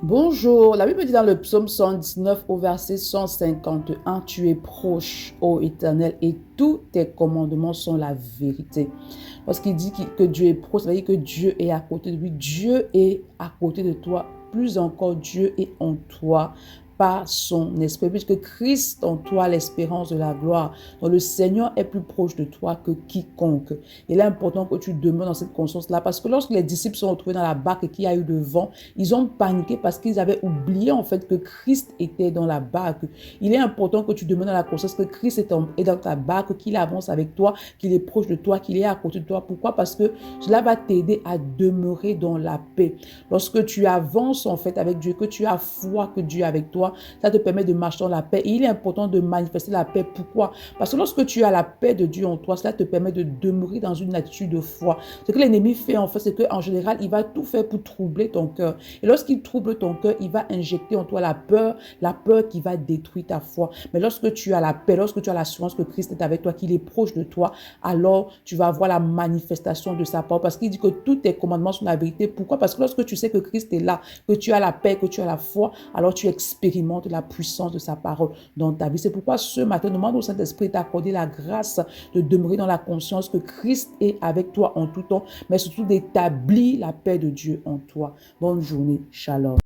Bonjour, la Bible dit dans le psaume 119 au verset 151, tu es proche, ô Éternel, et tous tes commandements sont la vérité. Lorsqu'il dit que Dieu est proche, ça veut dire que Dieu est à côté de lui. Dieu est à côté de toi. Plus encore, Dieu est en toi par son esprit, puisque Christ en toi, l'espérance de la gloire. Donc le Seigneur est plus proche de toi que quiconque. Il est important que tu demeures dans cette conscience-là, parce que lorsque les disciples sont retrouvés dans la barque et qu'il y a eu le vent, ils ont paniqué parce qu'ils avaient oublié en fait que Christ était dans la barque. Il est important que tu demeures dans la conscience que Christ est dans ta barque, qu'il avance avec toi, qu'il est proche de toi, qu'il est à côté de toi. Pourquoi? Parce que cela va t'aider à demeurer dans la paix. Lorsque tu avances en fait avec Dieu, que tu as foi que Dieu est avec toi, ça te permet de marcher dans la paix. Et il est important de manifester la paix. Pourquoi? Parce que lorsque tu as la paix de Dieu en toi, cela te permet de demeurer dans une attitude de foi. Ce que l'ennemi fait en fait, c'est qu'en général, il va tout faire pour troubler ton cœur. Et lorsqu'il trouble ton cœur, il va injecter en toi la peur qui va détruire ta foi. Mais lorsque tu as la paix, lorsque tu as l'assurance que Christ est avec toi, qu'il est proche de toi, alors tu vas voir la manifestation de sa parole. Parce qu'il dit que tous tes commandements sont la vérité. Pourquoi? Parce que lorsque tu sais que Christ est là, que tu as la paix, que tu as la foi, alors tu expérimentes la puissance de sa parole dans ta vie. C'est pourquoi ce matin, demande au Saint-Esprit d'accorder la grâce de demeurer dans la conscience que Christ est avec toi en tout temps, mais surtout d'établir la paix de Dieu en toi. Bonne journée. Shalom.